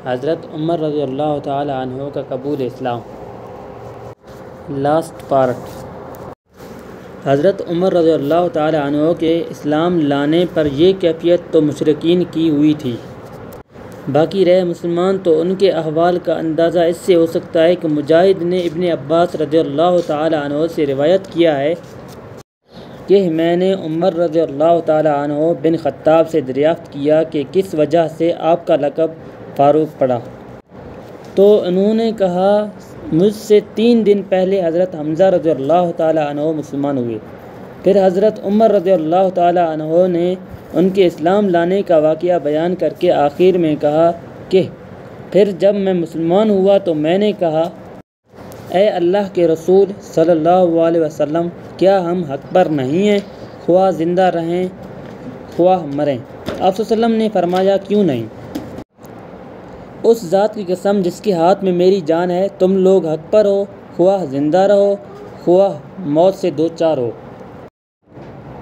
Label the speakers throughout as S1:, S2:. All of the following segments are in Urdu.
S1: حضرت عمر رضی اللہ تعالی عنہ کا قبول اسلام۔ Last part. حضرت عمر رضی اللہ تعالی عنہ کے اسلام لانے پر یہ کیفیت تو مشرکین کی ہوئی تھی، باقی رہے مسلمان تو ان کے احوال کا اندازہ اس سے ہو سکتا ہے کہ مجاہد نے ابن عباس رضی اللہ تعالی عنہ سے روایت کیا ہے کہ میں نے عمر رضی اللہ تعالی عنہ بن خطاب سے دریافت کیا کہ کس وجہ سے آپ کا لقب فاروق پڑا، تو انہوں نے کہا مجھ سے 3 دن پہلے حضرت حمزہ رضی اللہ تعالی عنہ مسلمان ہوئے۔ پھر حضرت عمر رضی اللہ تعالی عنہ نے ان کے اسلام لانے کا واقعہ بیان کر کے آخر میں کہا کہ پھر جب میں مسلمان ہوا تو میں نے کہا اے اللہ کے رسول صلی اللہ علیہ وسلم، کیا ہم حق پر نہیں ہیں، خواہ زندہ رہیں خواہ مریں؟ آپ صلی اللہ علیہ وسلم نے فرمایا کیوں نہیں؟ اس ذات کی قسم جس کے ہاتھ میں میری جان ہے، تم لوگ حق پر ہو، خواہ زندہ رہو خواہ موت سے دوچار ہو۔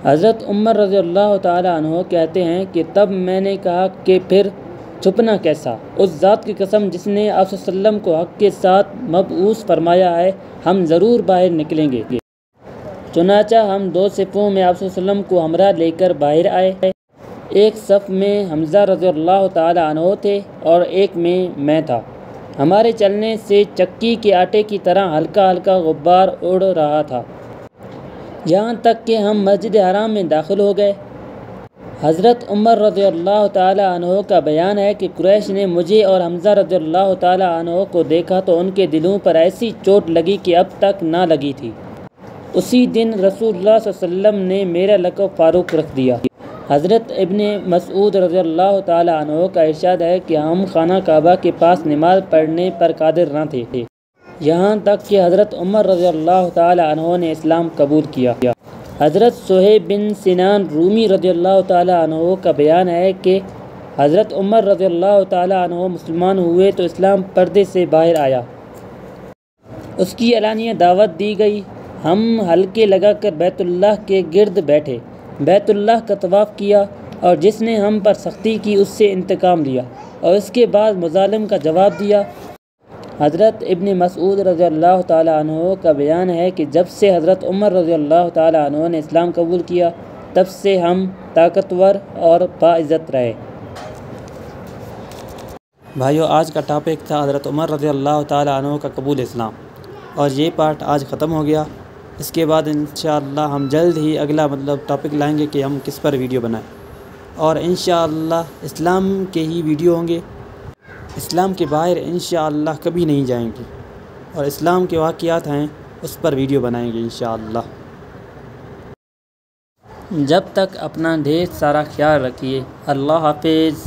S1: حضرت عمر رضی اللہ تعالی عنہ کہتے ہیں کہ تب میں نے کہا کہ پھر چھپنا کیسا؟ اس ذات کی قسم جس نے آپ صلی اللہ علیہ وسلم کو حق کے ساتھ مبعوث فرمایا ہے، ہم ضرور باہر نکلیں گے۔ چنانچہ ہم 2 صفوں میں آپ صلی اللہ علیہ وسلم کو ہمراہ لے کر باہر آئے۔ ایک صف میں حمزہ رضی اللہ تعالی عنہ تھے اور ایک میں میں تھا۔ ہمارے چلنے سے چکی کے آٹے کی طرح ہلکا ہلکا غبار اڑ رہا تھا، یہاں تک کہ ہم مسجد حرام میں داخل ہو گئے۔ حضرت عمر رضی اللہ تعالی عنہ کا بیان ہے کہ قریش نے مجھے اور حمزہ رضی اللہ تعالی عنہ کو دیکھا تو ان کے دلوں پر ایسی چوٹ لگی کہ اب تک نہ لگی تھی۔ اسی دن رسول اللہ صلی اللہ علیہ وسلم نے میرا لقب فاروق رکھ دیا۔ حضرت ابن مسعود رضی اللہ تعالی عنہ کا ارشاد ہے کہ ہم خانہ کعبہ کے پاس نماز پڑھنے پر قادر نہ تھے، یہاں تک کہ حضرت عمر رضی اللہ تعالی عنہ نے اسلام قبول کیا۔ حضرت صہیب بن سنان رومی رضی اللہ تعالی عنہ کا بیان ہے کہ حضرت عمر رضی اللہ تعالی عنہ مسلمان ہوئے تو اسلام پردے سے باہر آیا، اس کی علانیہ دعوت دی گئی۔ ہم حلقے لگا کر بیت اللہ کے گرد بیٹھے، بیت اللہ کا طواف کیا، اور جس نے ہم پر سختی کی اس سے انتقام لیا اور اس کے بعد مظالم کا جواب دیا۔ حضرت ابن مسعود رضی اللہ تعالی عنہ کا بیان ہے کہ جب سے حضرت عمر رضی اللہ تعالی عنہ نے اسلام قبول کیا، تب سے ہم طاقتور اور باعزت رہے۔
S2: بھائیو، آج کا ٹاپک تھا حضرت عمر رضی اللہ تعالی عنہ کا قبول اسلام، اور یہ پارٹ آج ختم ہو گیا۔ اس کے بعد انشاءاللہ ہم جلد ہی اگلا ٹاپک لائیں گے کہ ہم کس پر ویڈیو بنائیں، اور انشاءاللہ اسلام کے ہی ویڈیو ہوں گے۔ اسلام کے باہر انشاءاللہ کبھی نہیں جائیں گے، اور اسلام کے واقعات ہیں اس پر ویڈیو بنائیں گے انشاءاللہ۔
S1: جب تک اپنا ڈھیر سارا خیال رکھیے۔ اللہ حافظ۔